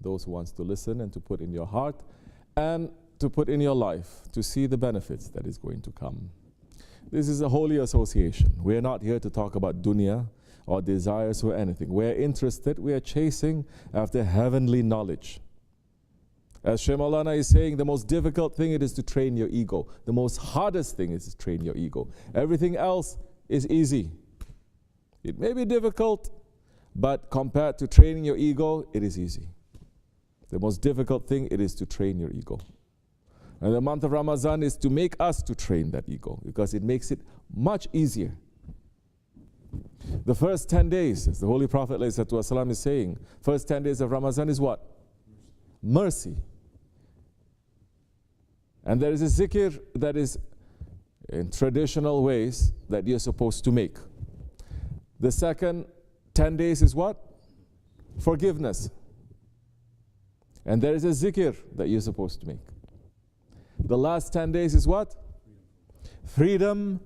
those who wants to listen and to put in your heart and to put in your life to see the benefits that is going to come. This is a holy association. We are not here to talk about dunya or desires or anything. We are interested, we are chasing after heavenly knowledge. As Shaykh Maulana is saying, the most difficult thing it is to train your ego. The most hardest thing is to train your ego. Everything else is easy. It may be difficult, but compared to training your ego, it is easy. The most difficult thing it is to train your ego. And the month of Ramadan is to make us to train that ego, because it makes it much easier. The first 10 days, as the Holy Prophet ﷺ is saying, first 10 days of Ramadan is what? Mercy. And there is a zikr that is in traditional ways that you're supposed to make. The second 10 days is what? Forgiveness. And there is a zikr that you're supposed to make. The last 10 days is what? Freedom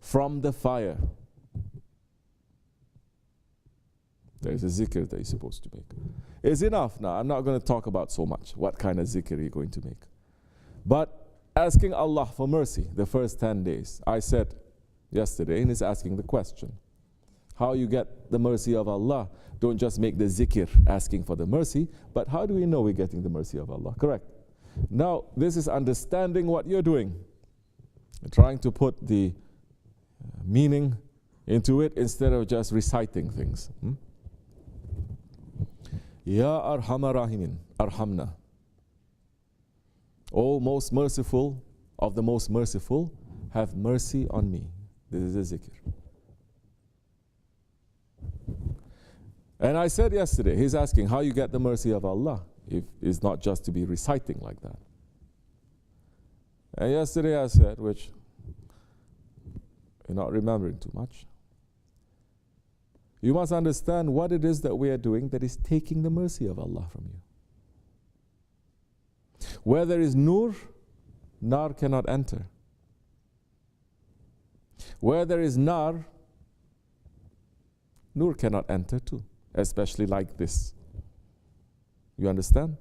from the fire. There is a zikr that you're supposed to make. It's enough now. I'm not going to talk about so much what kind of zikr you're going to make. But asking Allah for mercy the first 10 days. I said yesterday, and he's asking the question. How you get the mercy of Allah? Don't just make the zikr asking for the mercy, but how do we know we're getting the mercy of Allah? Correct. Now, this is understanding what you're doing. You're trying to put the meaning into it instead of just reciting things. Ya Arhamar Rahimin, Arhamna. O most merciful of the most merciful, have mercy on me. This is a zikr. And I said yesterday, he's asking how you get the mercy of Allah, if it's not just to be reciting like that. And yesterday I said, which you're not remembering too much, you must understand what it is that we are doing that is taking the mercy of Allah from you. Where there is nur, nar cannot enter. Where there is nar, nur cannot enter too, especially like this. You understand?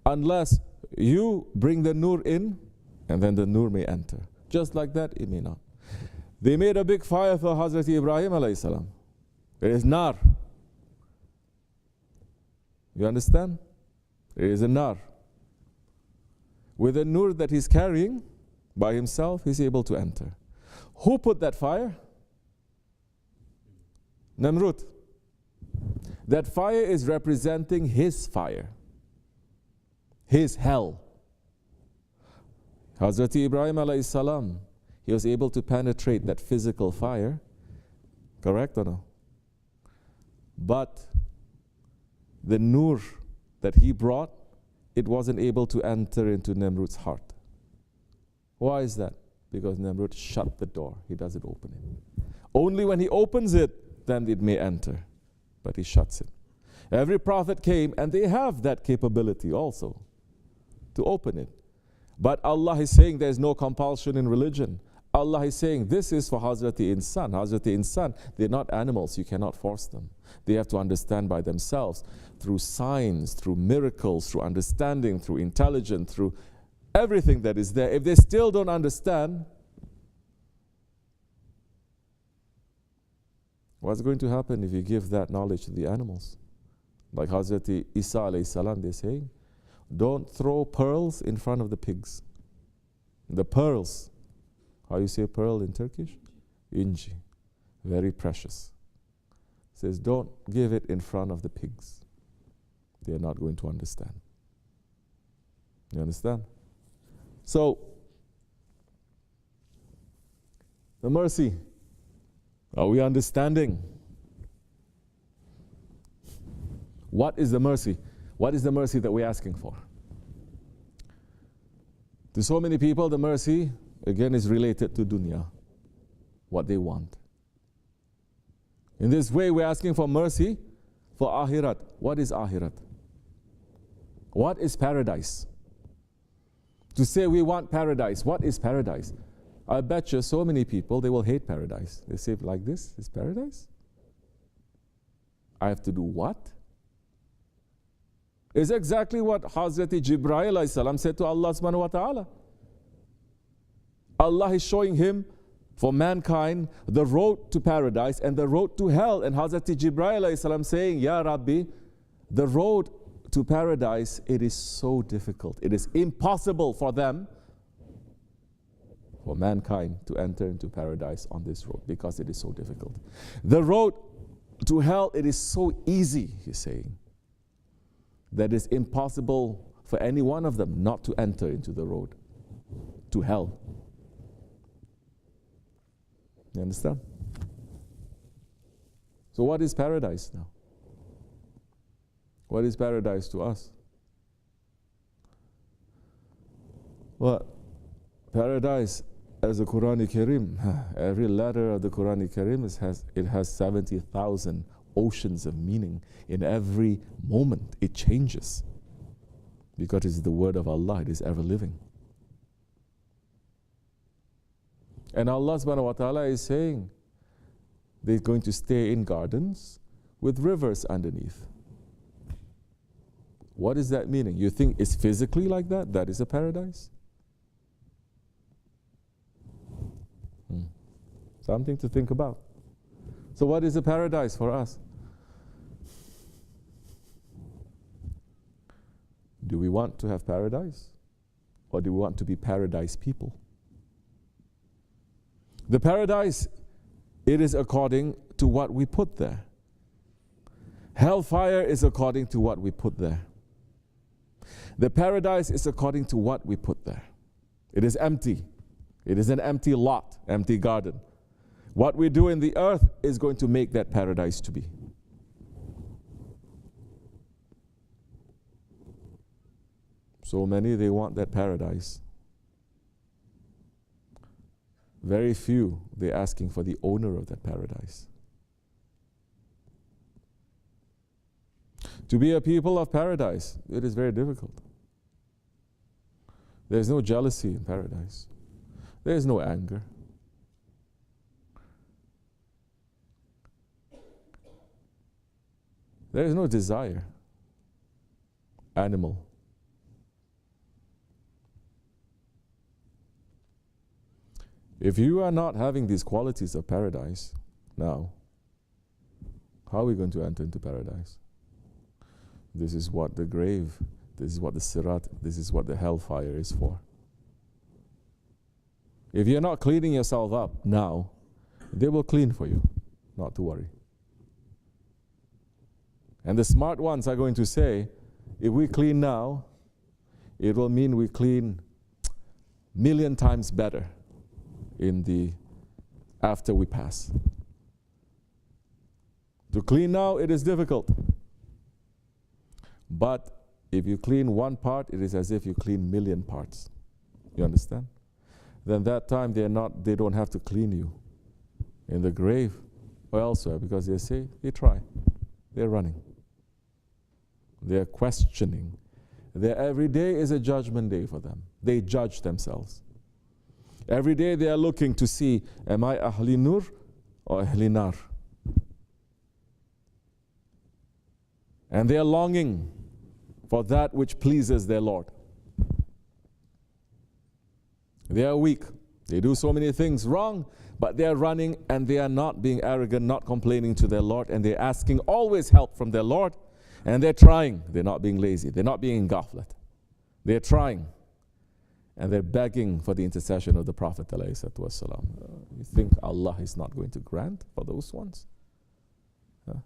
Unless you bring the nur in, and then the nur may enter. Just like that, it may not. They made a big fire for Hazrat Ibrahim alayhi salam. There is nar. You understand? There is a nar. With the nur that he's carrying by himself, he's able to enter. Who put that fire? Namrud. That fire is representing his fire, his hell. Hazrat Ibrahim alayhi salam, he was able to penetrate that physical fire. Correct or no? But the nur that he brought, it wasn't able to enter into Namrud's heart. Why is that? Because Namrud shut the door. He doesn't open it. Only when he opens it, then it may enter. But he shuts it. Every prophet came, and they have that capability also to open it. But Allah is saying there is no compulsion in religion. Allah is saying this is for Hazrat Insan. Hazrat Insan, they're not animals. You cannot force them. They have to understand by themselves through signs, through miracles, through understanding, through intelligence, through everything that is there. If they still don't understand, what's going to happen if you give that knowledge to the animals? Like Hazrat Isa alayhi salam, they're saying, don't throw pearls in front of the pigs. The pearls, how you say pearl in Turkish? Inci. Very precious. Says, don't give it in front of the pigs. They're not going to understand. You understand? So, the mercy. Are we understanding? What is the mercy? What is the mercy that we're asking for? To so many people, the mercy, again, is related to dunya, what they want. In this way, we're asking for mercy for akhirat. What is akhirat? What is paradise? To say we want paradise, what is paradise? I bet you so many people, they will hate paradise. They say like this, is paradise? I have to do what? is exactly what Hazrat Jibreel alayhi salam said to Allah subhanahu wa ta'ala. Allah is showing him, for mankind, the road to paradise and the road to hell. And Hazrat Jibreel alayhi salam saying, Ya Rabbi, the road to paradise, it is so difficult. It is impossible for them, for mankind, to enter into paradise on this road because it is so difficult. The road to hell, it is so easy, he's saying, that it's impossible for any one of them not to enter into the road to hell. You understand? So what is paradise now? What is paradise to us? Well, paradise, as the Quran Karim, every letter of the Quran Karim has 70,000 oceans of meaning. In every moment it changes, because it is the word of Allah, it is ever living. And Allah subhanahu wa ta'ala is saying they're going to stay in gardens with rivers underneath. What is that meaning? You think it's physically like that? That is a paradise? Something to think about. So what is a paradise for us? Do we want to have paradise? Or do we want to be paradise people? The paradise, it is according to what we put there. Hellfire is according to what we put there. The paradise is according to what we put there. It is empty. It is an empty lot, empty garden. What we do in the earth is going to make that paradise to be. So many, they want that paradise. Very few, they're asking for the owner of that paradise. To be a people of paradise, it is very difficult. There's no jealousy in paradise. There's no anger. There is no desire, animal. If you are not having these qualities of paradise now, how are we going to enter into paradise? This is what the grave, this is what the sirat, this is what the hellfire is for. If you're not cleaning yourself up now, they will clean for you, not to worry. And the smart ones are going to say, if we clean now, it will mean we clean 1,000,000 times better after we pass. To clean now, it is difficult. But if you clean one part, it is as if you clean 1,000,000 parts. You understand? Then that time they don't have to clean you in the grave or elsewhere, because they try. They're running. They're questioning. Every day is a judgment day for them. They judge themselves. Every day they are looking to see, am I Ahli Nur or Ahli Nar? And they are longing for that which pleases their Lord. They are weak. They do so many things wrong, but they are running, and they are not being arrogant, not complaining to their Lord, and they're asking always help from their Lord, and they're trying. They're not being lazy. They're not being in ghaflat. They're trying. And they're begging for the intercession of the Prophet ﷺ. You think Allah is not going to grant for those ones? Huh?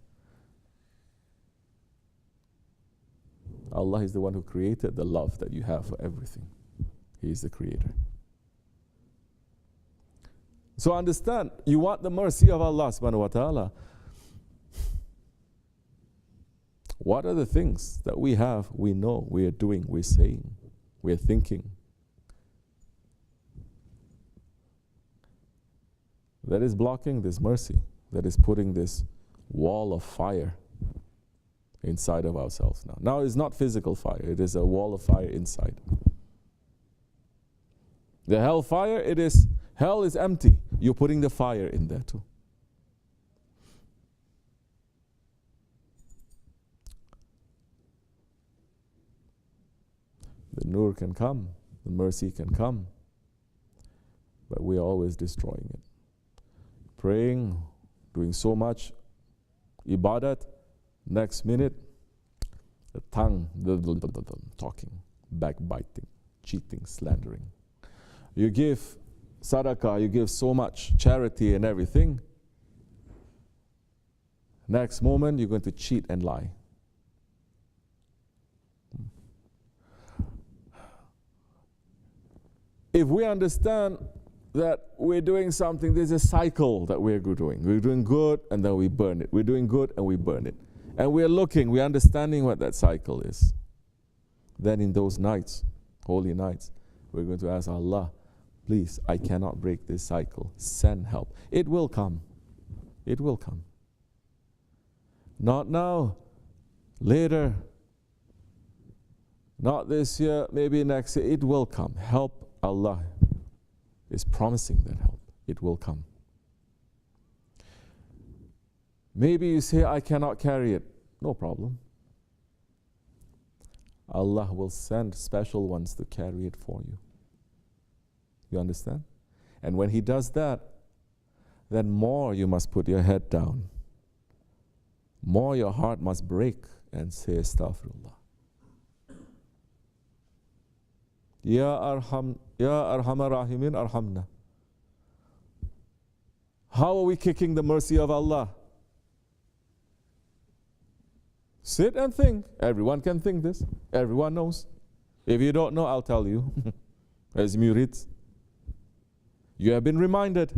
Allah is the one who created the love that you have for everything. He is the creator. So understand, you want the mercy of Allah subhanahu wa ta'ala. What are the things that we have, we know, we are doing, we're saying, we're thinking, that is blocking this mercy, that is putting this wall of fire inside of ourselves now. Now it's not physical fire, it is a wall of fire inside. The hellfire, hell is empty. You're putting the fire in there too. The nur can come, the mercy can come, but we are always destroying it. Praying, doing so much ibadat, next minute, the tongue, talking, backbiting, cheating, slandering. You give sadaqah, you give so much charity and everything. Next moment, you're going to cheat and lie. If we understand that we're doing something, there's a cycle that we're doing. We're doing good and then we burn it. We're doing good and we burn it. And we're understanding what that cycle is. Then in those nights, holy nights, we're going to ask Allah, please, I cannot break this cycle. Send help. It will come. It will come. Not now, later, not this year, maybe next year. It will come. Help, Allah is promising that help. It will come. Maybe you say, I cannot carry it. No problem. Allah will send special ones to carry it for you. You understand? And when He does that, then more you must put your head down. More your heart must break and say, Astaghfirullah. Ya Arhamar Rahimin Arhamna. How are we kicking the mercy of Allah? Sit and think. Everyone can think this. Everyone knows. If you don't know, I'll tell you. As murids, you have been reminded.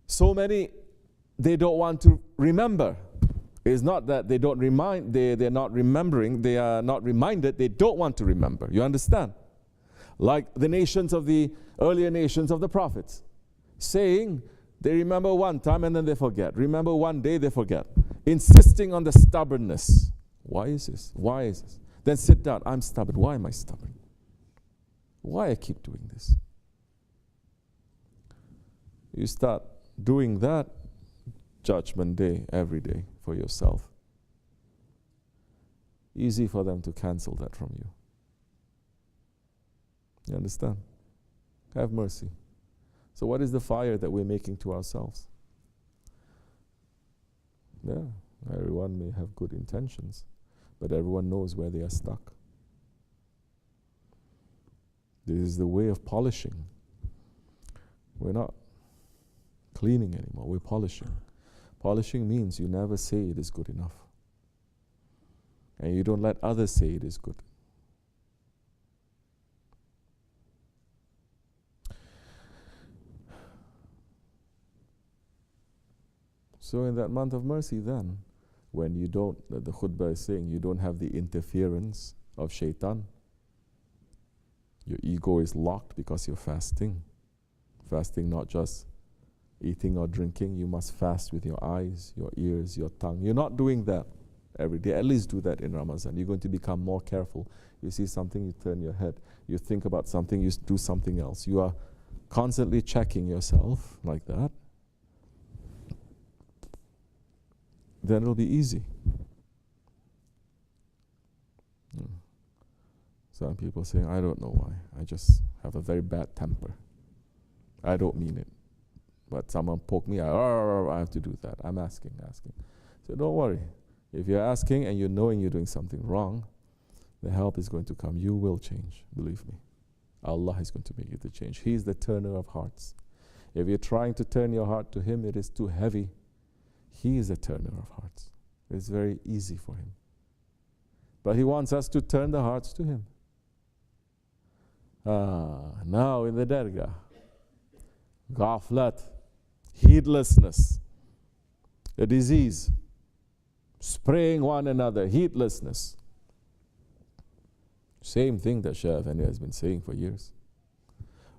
So many, they don't want to remember. It's not that they don't remind, they're not remembering, they are not reminded, they don't want to remember. You understand? Like the nations of the earlier nations of the prophets, saying they remember one time and then they forget. Remember one day, they forget. Insisting on the stubbornness. Why is this? Why is this? Then sit down. I'm stubborn. Why am I stubborn? Why I keep doing this? You start doing that, Judgment Day, every day for yourself. Easy for them to cancel that from you. You understand? Have mercy. So what is the fire that we're making to ourselves? Yeah, everyone may have good intentions, but everyone knows where they are stuck. This is the way of polishing. We're not cleaning anymore, we're polishing. Polishing means you never say it is good enough. And you don't let others say it is good. So in that month of mercy then, when you don't, the khutbah is saying, you don't have the interference of shaitan. Your ego is locked because you're fasting. Fasting not just eating or drinking, you must fast with your eyes, your ears, your tongue. You're not doing that every day. At least do that in Ramadan. You're going to become more careful. You see something, you turn your head. You think about something, you do something else. You are constantly checking yourself like that. Then it'll be easy. Some people say, I don't know why. I just have a very bad temper. I don't mean it. But someone poked me, I have to do that. I'm asking. So don't worry. If you're asking and you're knowing you're doing something wrong, the help is going to come. You will change, believe me. Allah is going to make you to change. He is the turner of hearts. If you're trying to turn your heart to Him, it is too heavy. He is the turner of hearts. It's very easy for Him. But He wants us to turn the hearts to Him. Now in the dargah, ghaflat, heedlessness, a disease, spraying one another, heedlessness. Same thing that Shaykh Effendi has been saying for years.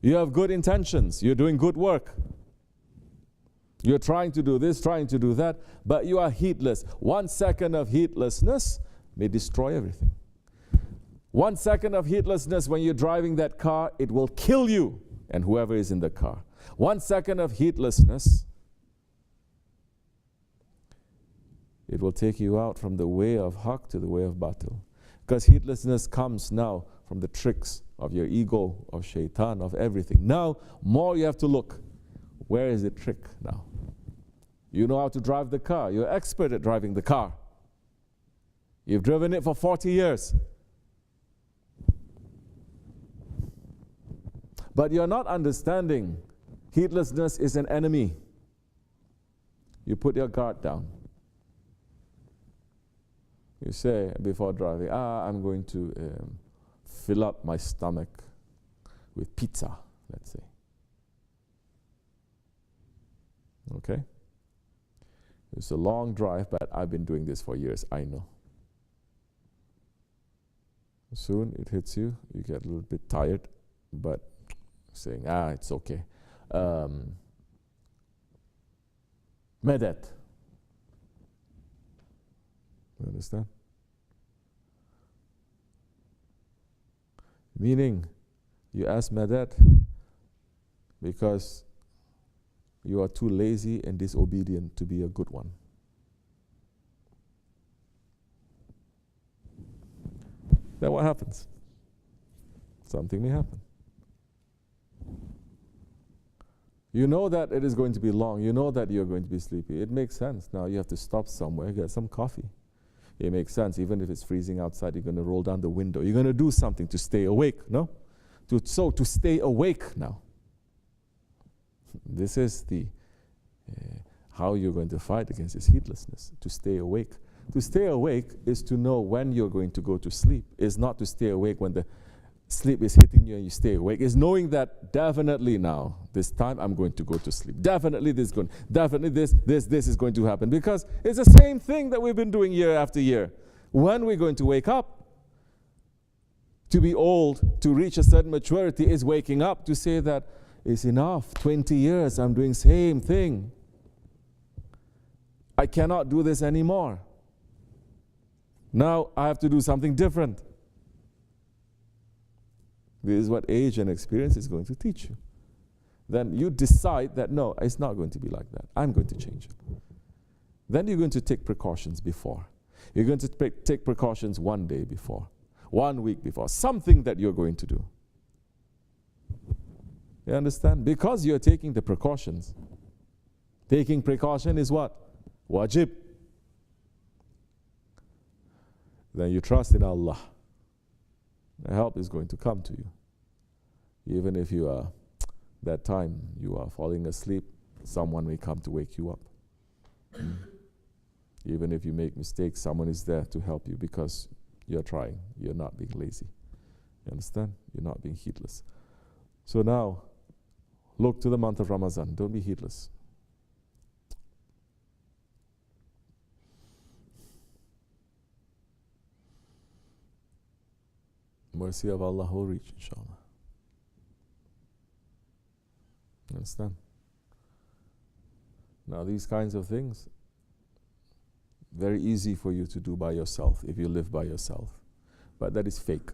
You have good intentions, you're doing good work. You're trying to do this, trying to do that, but you are heedless. 1 second of heedlessness may destroy everything. 1 second of heedlessness when you're driving that car, it will kill you and whoever is in the car. 1 second of heedlessness, it will take you out from the way of haq to the way of batil. Because heedlessness comes now from the tricks of your ego, of shaitan, of everything. Now, more you have to look. Where is the trick now? You know how to drive the car. You're expert at driving the car. You've driven it for 40 years. But you're not understanding. Heedlessness is an enemy. You put your guard down. You say before driving, I'm going to fill up my stomach with pizza, let's say. Okay? It's a long drive, but I've been doing this for years, I know. Soon it hits you, you get a little bit tired, but saying, it's okay. Medet. You understand? Meaning, you ask Medet because you are too lazy and disobedient to be a good one. Then what happens? Something may happen. You know that it is going to be long. You know that you're going to be sleepy. It makes sense. Now you have to stop somewhere, get some coffee. It makes sense. Even if it's freezing outside, you're going to roll down the window. You're going to do something to stay awake, no? To stay awake now. This is the how you're going to fight against this heedlessness, to stay awake. To stay awake is to know when you're going to go to sleep. It's not to stay awake when the sleep is hitting you and you stay awake. It's knowing that definitely now, this time I'm going to go to sleep. Definitely this is going to happen. Because it's the same thing that we've been doing year after year. When we're going to wake up, to be old, to reach a certain maturity is waking up to say that it's enough. 20 years I'm doing same thing. I cannot do this anymore. Now I have to do something different. This is what age and experience is going to teach you. Then you decide that, no, it's not going to be like that. I'm going to change it. Then you're going to take precautions before. You're going to take precautions 1 day before, 1 week before, something that you're going to do. You understand? Because you're taking the precautions. Taking precaution is what? Wajib. Then you trust in Allah. The help is going to come to you. Even if you are, that time you are falling asleep, someone may come to wake you up. Even if you make mistakes, someone is there to help you because you're trying. You're not being lazy. You understand? You're not being heedless. So now, look to the month of Ramadan. Don't be heedless. Mercy of Allah will reach, inshallah. Understand? Now these kinds of things, very easy for you to do by yourself if you live by yourself. But that is fake.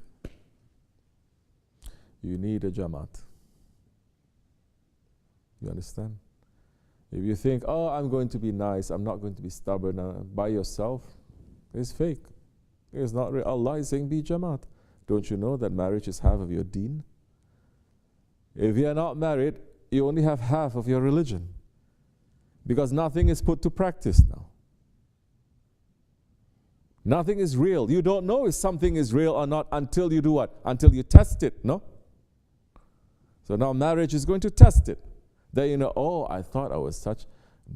You need a jamaat. You understand? If you think, I'm going to be nice, I'm not going to be stubborn by yourself, it's fake. It's not real. Allah is saying, be jamaat. Don't you know that marriage is half of your deen? If you are not married, you only have half of your religion. Because nothing is put to practice now. Nothing is real. You don't know if something is real or not until you do what? Until you test it, no? So now marriage is going to test it. Then you know, I thought I was such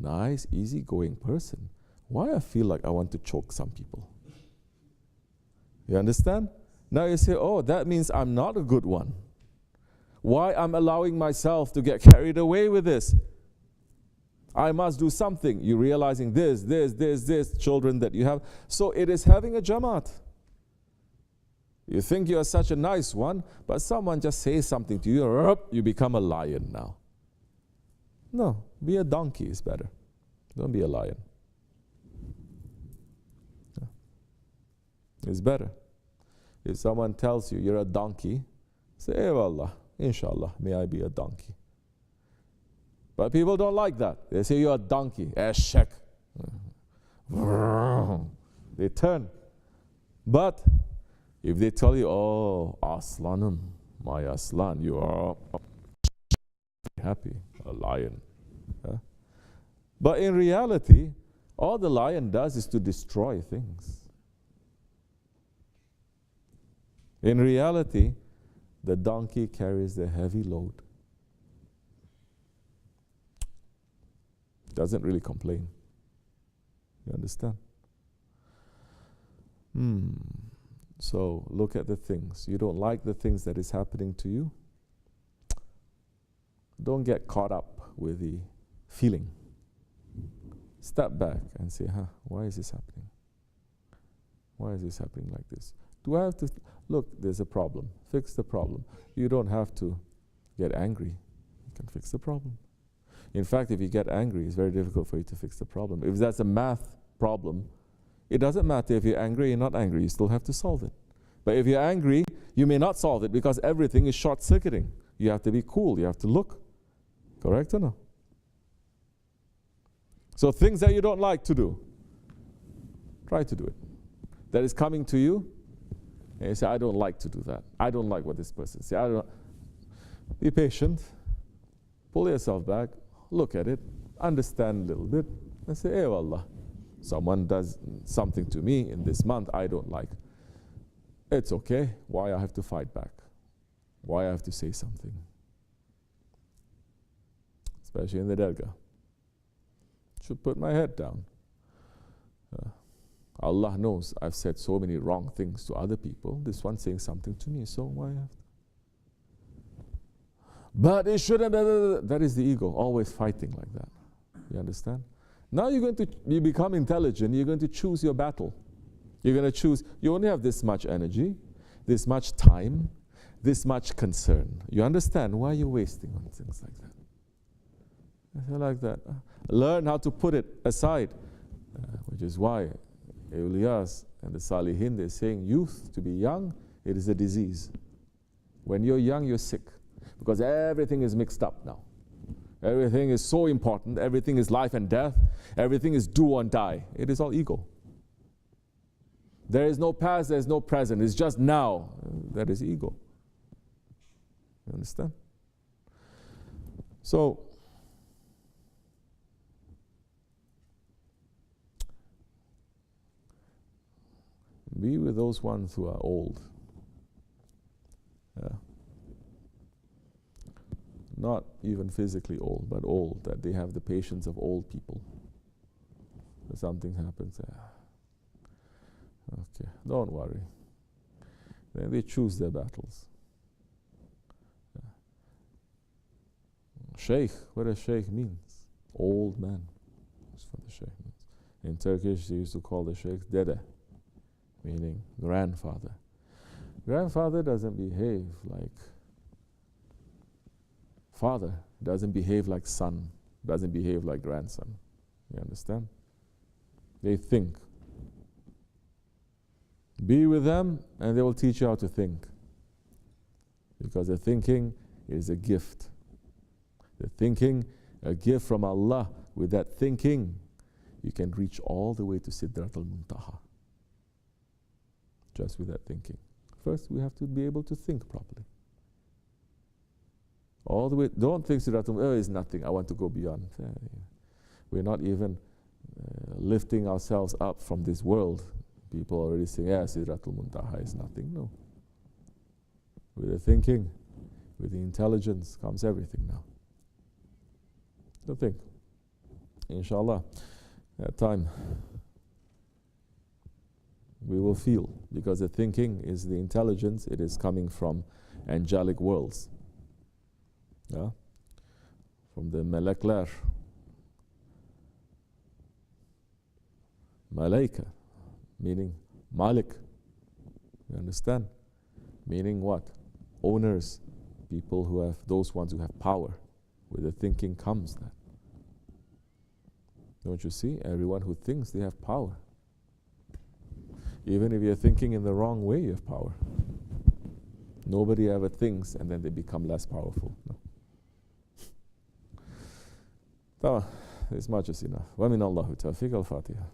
nice, easygoing person. Why I feel like I want to choke some people? You understand? Now you say, that means I'm not a good one. Why I'm allowing myself to get carried away with this? I must do something. You're realizing this, children that you have. So it is having a jamaat. You think you're such a nice one, but someone just says something to you, you become a lion now. No, be a donkey is better. Don't be a lion. It's better. If someone tells you you're a donkey, say, hey Allah, inshallah, may I be a donkey. But people don't like that. They say you're a donkey. Eshek. They turn. But If they tell you, oh, Aslanum, my Aslan, you are happy, a lion. Yeah? But in reality, all the lion does is to destroy things. In reality, the donkey carries the heavy load. Doesn't really complain. You understand? So look at the things. You don't like the things that is happening to you. Don't get caught up with the feeling. Step back and say, why is this happening? Why is this happening like this? Do I have to, look, there's a problem. Fix the problem. You don't have to get angry. You can fix the problem. In fact, if you get angry, it's very difficult for you to fix the problem. If that's a math problem, it doesn't matter if you're angry or you're not angry. You still have to solve it. But if you're angry, you may not solve it because everything is short-circuiting. You have to be cool. You have to look. Correct or no? So things that you don't like to do, try to do it. That is coming to you, and you say, I don't like to do that. I don't like what this person says. I don't. Be patient. Pull yourself back. Look at it. Understand a little bit. And say, hey, Allah, someone does something to me in this month I don't like. It's okay. Why I have to fight back? Why I have to say something? Especially in the dergah. Should put my head down. Allah knows I've said so many wrong things to other people. This one saying something to me, so why have to? But it shouldn't. That is the ego, always fighting like that. You understand? Now you become intelligent. You're going to choose your battle. You're going to choose. You only have this much energy, this much time, this much concern. You understand? Why are you wasting on things like that? I feel like that. Learn how to put it aside, which is why Awliyas and the Salihin, they're saying youth, to be young, it is a disease. When you're young, you're sick. Because everything is mixed up now. Everything is so important. Everything is life and death. Everything is do or die. It is all ego. There is no past, there is no present. It's just now. That is ego. You understand? So, be with those ones who are old. Yeah. Not even physically old, but old, that they have the patience of old people. If something happens, okay, don't worry. Then they choose their battles. Yeah. Sheikh, what a sheikh means? Old man. That's what the sheikh means. In Turkish, they used to call the sheikh dede, meaning grandfather. Grandfather doesn't behave like father, doesn't behave like son, doesn't behave like grandson. You understand? They think. Be with them and they will teach you how to think. Because the thinking is a gift. The thinking, a gift from Allah. With that thinking, you can reach all the way to Sidratul Muntaha. Just with that thinking. First, we have to be able to think properly. All the way, don't think Sidratul Muntaha is nothing, I want to go beyond. We're not even lifting ourselves up from this world. People already say, Sidratul Muntaha is nothing. No. With the thinking, with the intelligence comes everything now. So think. Inshallah, at time, we will feel, because the thinking is the intelligence, it is coming from angelic worlds. Yeah? From the Malaklar. Malaika, meaning Malik. You understand? Meaning what? Owners, people who have, those ones who have power. With the thinking comes that. Don't you see? Everyone who thinks they have power. Even if you're thinking in the wrong way, you have power. Nobody ever thinks and then they become less powerful. No. This much is enough. وَمِنَ اللَّهُ تَوْفِيقَ الْفَاتِحَةِ